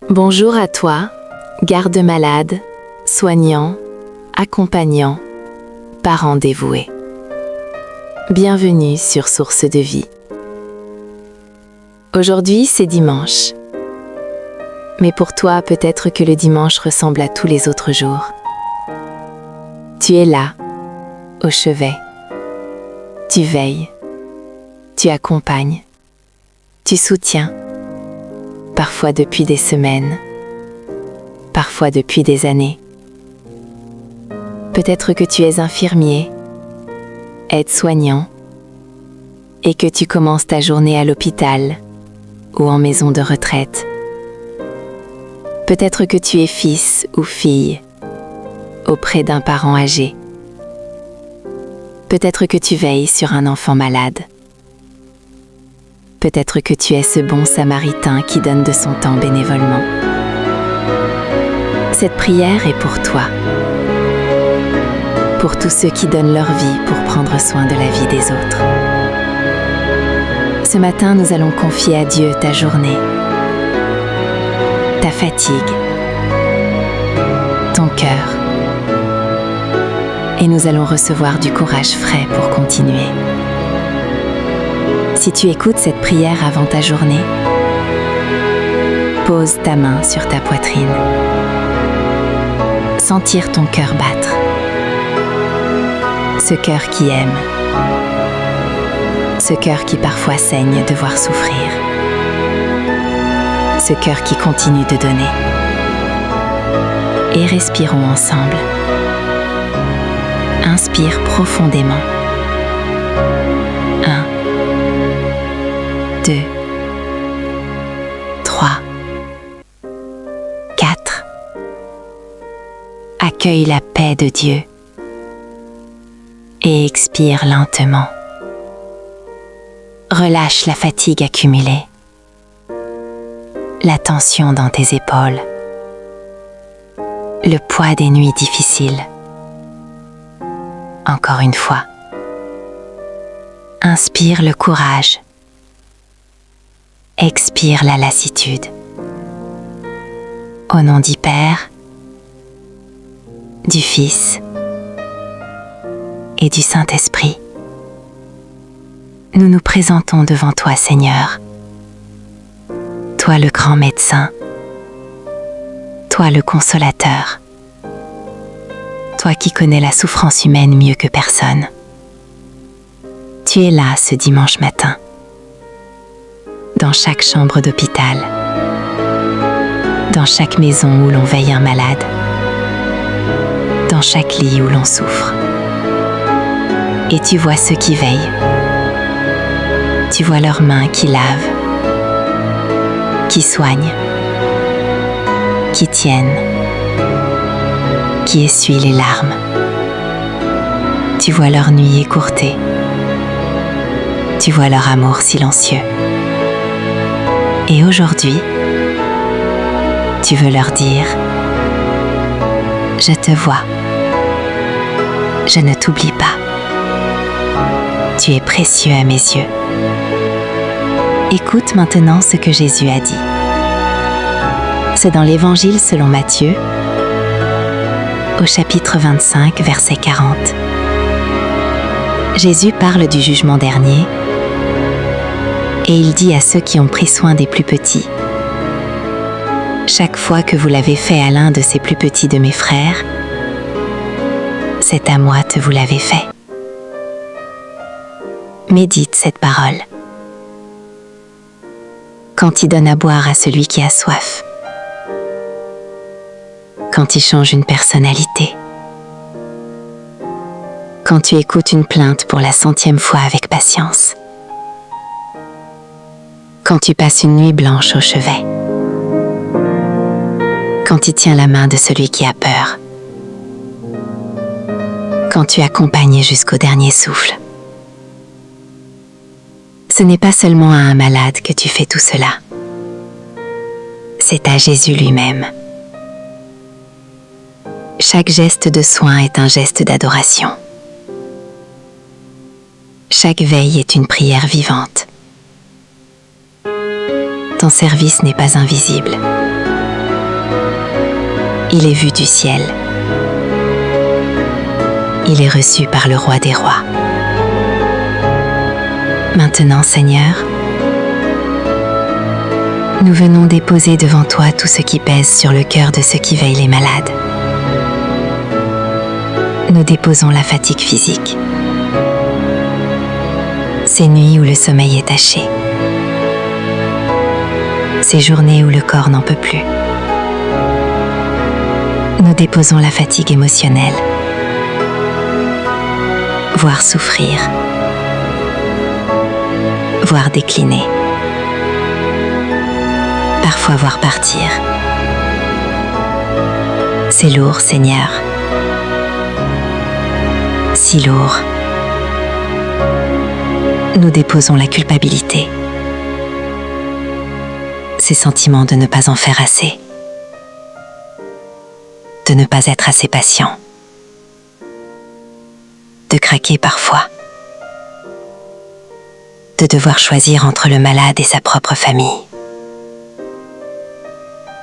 Bonjour à toi, garde-malade, soignant, accompagnant, parent dévoué. Bienvenue sur Source de Vie. Aujourd'hui, c'est dimanche. Mais pour toi, peut-être que le dimanche ressemble à tous les autres jours. Tu es là, au chevet. Tu veilles. Tu accompagnes. Tu soutiens. Parfois depuis des semaines. Parfois depuis des années. Peut-être que tu es infirmier, aide-soignant, et que tu commences ta journée à l'hôpital ou en maison de retraite. Peut-être que tu es fils ou fille auprès d'un parent âgé. Peut-être que tu veilles sur un enfant malade. Peut-être que tu es ce bon samaritain qui donne de son temps bénévolement. Cette prière est pour toi. Pour tous ceux qui donnent leur vie pour prendre soin de la vie des autres. Ce matin, nous allons confier à Dieu ta journée, ta fatigue, ton cœur. Et nous allons recevoir du courage frais pour continuer. Si tu écoutes cette prière avant ta journée, pose ta main sur ta poitrine. Sentir ton cœur battre. Ce cœur qui aime. Ce cœur qui parfois saigne de voir souffrir. Ce cœur qui continue de donner. Et respirons ensemble. Inspire profondément. 1, 2, 3, 4. Accueille la paix de Dieu. Et expire lentement. Relâche la fatigue accumulée, la tension dans tes épaules, le poids des nuits difficiles. Encore une fois. Inspire le courage. Expire la lassitude. Au nom du Père, du Fils et du Saint-Esprit, nous nous présentons devant toi, Seigneur. Toi le grand médecin, toi le consolateur, toi qui connais la souffrance humaine mieux que personne. Tu es là ce dimanche matin, dans chaque chambre d'hôpital, dans chaque maison où l'on veille un malade, dans chaque lit où l'on souffre. Et tu vois ceux qui veillent. Tu vois leurs mains qui lavent, qui soignent, qui tiennent, qui essuient les larmes. Tu vois leur nuit écourtée. Tu vois leur amour silencieux. Et aujourd'hui, tu veux leur dire « Je te vois. Je ne t'oublie pas. Tu es précieux à mes yeux. » Écoute maintenant ce que Jésus a dit. C'est dans l'Évangile selon Matthieu, au chapitre 25, verset 40. Jésus parle du jugement dernier et il dit à ceux qui ont pris soin des plus petits : chaque fois que vous l'avez fait à l'un de ces plus petits de mes frères, c'est à moi que vous l'avez fait. Médite cette parole. Quand il donne à boire à celui qui a soif, quand il change une personnalité, quand tu écoutes une plainte pour la 100e fois avec patience, quand tu passes une nuit blanche au chevet, quand il tient la main de celui qui a peur, quand tu accompagnes jusqu'au dernier souffle. Ce n'est pas seulement à un malade que tu fais tout cela. C'est à Jésus lui-même. Chaque geste de soin est un geste d'adoration. Chaque veille est une prière vivante. Ton service n'est pas invisible. Il est vu du ciel. Il est reçu par le roi des rois. Maintenant, Seigneur, nous venons déposer devant toi tout ce qui pèse sur le cœur de ceux qui veillent les malades. Nous déposons la fatigue physique, ces nuits où le sommeil est taché, ces journées où le corps n'en peut plus. Nous déposons la fatigue émotionnelle, voir souffrir, voir décliner, parfois voir partir. C'est lourd, Seigneur, si lourd. Nous déposons la culpabilité, ces sentiments de ne pas en faire assez, de ne pas être assez patient, de craquer parfois, de devoir choisir entre le malade et sa propre famille.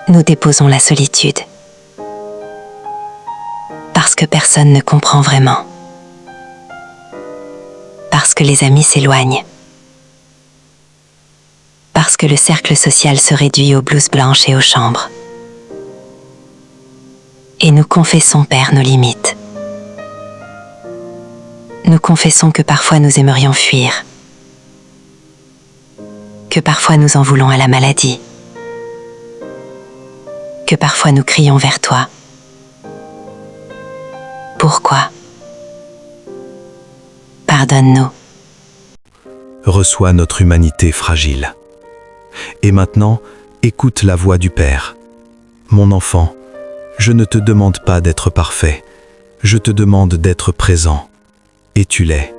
Nous déposons la solitude, parce que personne ne comprend vraiment, parce que les amis s'éloignent, parce que le cercle social se réduit aux blouses blanches et aux chambres. Et nous confessons, Père, nos limites. Nous confessons que parfois nous aimerions fuir, que parfois nous en voulons à la maladie, que parfois nous crions vers toi. Pourquoi ? Pardonne-nous. Reçois notre humanité fragile. Et maintenant, écoute la voix du Père. Mon enfant, je ne te demande pas d'être parfait, je te demande d'être présent. Et tu l'es.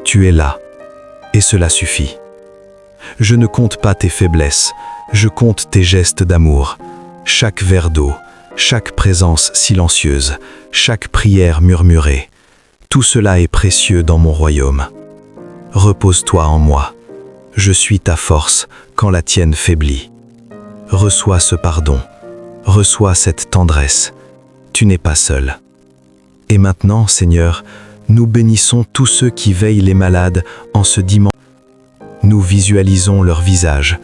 Tu es là. Et cela suffit. Je ne compte pas tes faiblesses, je compte tes gestes d'amour. Chaque verre d'eau, chaque présence silencieuse, chaque prière murmurée. Tout cela est précieux dans mon royaume. Repose-toi en moi. Je suis ta force quand la tienne faiblit. Reçois ce pardon. Reçois cette tendresse. Tu n'es pas seul. Et maintenant, Seigneur, nous bénissons tous ceux qui veillent les malades en ce dimanche. Nous visualisons leur visage.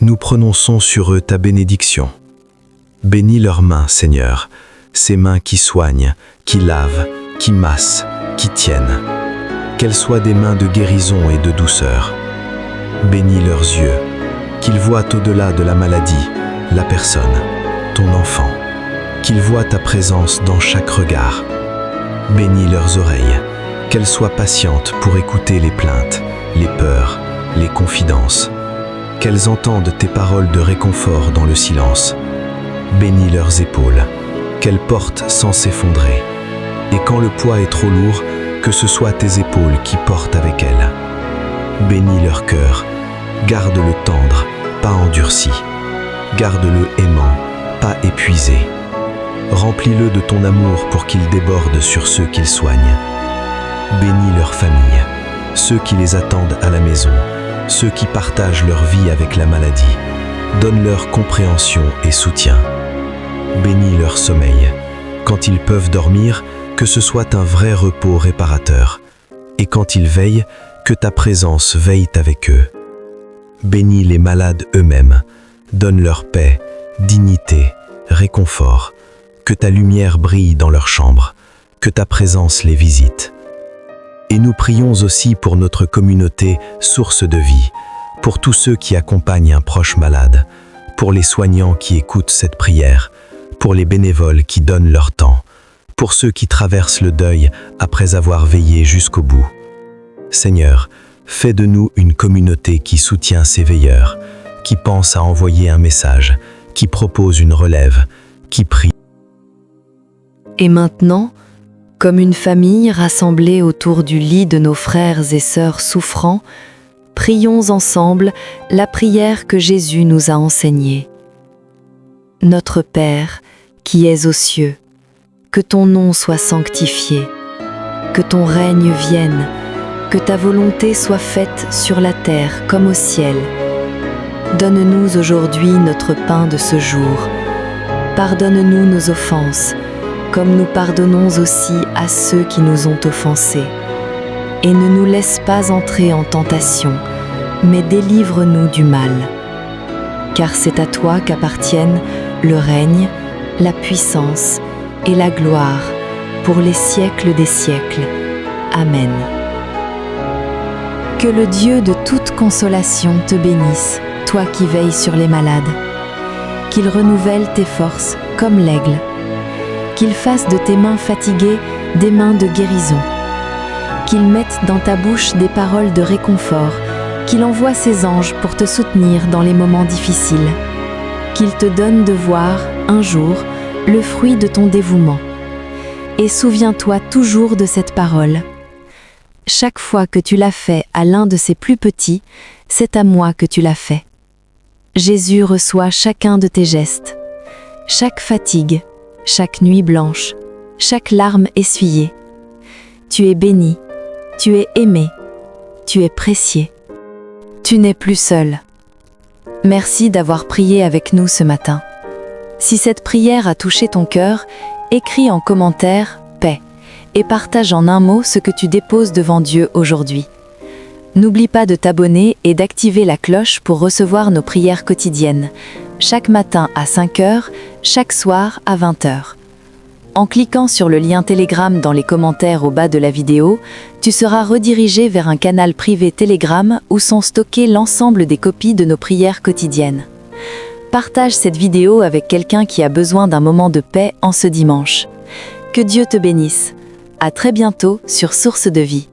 Nous prononçons sur eux ta bénédiction. Bénis leurs mains, Seigneur, ces mains qui soignent, qui lavent, qui massent, qui tiennent. Qu'elles soient des mains de guérison et de douceur. Bénis leurs yeux, qu'ils voient au-delà de la maladie, la personne, ton enfant, qu'ils voient ta présence dans chaque regard. Bénis leurs oreilles, qu'elles soient patientes pour écouter les plaintes, les peurs, les confidences. Qu'elles entendent tes paroles de réconfort dans le silence. Bénis leurs épaules, qu'elles portent sans s'effondrer. Et quand le poids est trop lourd, que ce soit tes épaules qui portent avec elles. Bénis leur cœur, garde-le tendre, pas endurci. Garde-le aimant, pas épuisé. Remplis-le de ton amour pour qu'il déborde sur ceux qu'il soigne. Bénis leur famille, ceux qui les attendent à la maison, ceux qui partagent leur vie avec la maladie. Donne-leur compréhension et soutien. Bénis leur sommeil. Quand ils peuvent dormir, que ce soit un vrai repos réparateur. Et quand ils veillent, que ta présence veille avec eux. Bénis les malades eux-mêmes. Donne-leur paix, dignité, réconfort. Que ta lumière brille dans leur chambre. Que ta présence les visite. Et nous prions aussi pour notre communauté source de vie, pour tous ceux qui accompagnent un proche malade, pour les soignants qui écoutent cette prière, pour les bénévoles qui donnent leur temps, pour ceux qui traversent le deuil après avoir veillé jusqu'au bout. Seigneur, fais de nous une communauté qui soutient ces veilleurs, qui pense à envoyer un message, qui propose une relève, qui prie. Et maintenant, comme une famille rassemblée autour du lit de nos frères et sœurs souffrants, prions ensemble la prière que Jésus nous a enseignée. Notre Père, qui es aux cieux, que ton nom soit sanctifié, que ton règne vienne, que ta volonté soit faite sur la terre comme au ciel. Donne-nous aujourd'hui notre pain de ce jour. Pardonne-nous nos offenses, comme nous pardonnons aussi à ceux qui nous ont offensés. Et ne nous laisse pas entrer en tentation, mais délivre-nous du mal. Car c'est à toi qu'appartiennent le règne, la puissance et la gloire pour les siècles des siècles. Amen. Que le Dieu de toute consolation te bénisse, toi qui veilles sur les malades. Qu'il renouvelle tes forces comme l'aigle. Qu'il fasse de tes mains fatiguées des mains de guérison. Qu'il mette dans ta bouche des paroles de réconfort. Qu'il envoie ses anges pour te soutenir dans les moments difficiles. Qu'il te donne de voir, un jour, le fruit de ton dévouement. Et souviens-toi toujours de cette parole. Chaque fois que tu l'as fait à l'un de ces plus petits, c'est à moi que tu l'as fait. Jésus reçoit chacun de tes gestes. Chaque fatigue, chaque nuit blanche, chaque larme essuyée. Tu es béni, tu es aimé, tu es précieux. Tu n'es plus seul. Merci d'avoir prié avec nous ce matin. Si cette prière a touché ton cœur, écris en commentaire « paix » et partage en un mot ce que tu déposes devant Dieu aujourd'hui. N'oublie pas de t'abonner et d'activer la cloche pour recevoir nos prières quotidiennes, chaque matin à 5h, chaque soir à 20h. En cliquant sur le lien Telegram dans les commentaires au bas de la vidéo, tu seras redirigé vers un canal privé Telegram où sont stockées l'ensemble des copies de nos prières quotidiennes. Partage cette vidéo avec quelqu'un qui a besoin d'un moment de paix en ce dimanche. Que Dieu te bénisse. À très bientôt sur Source de Vie.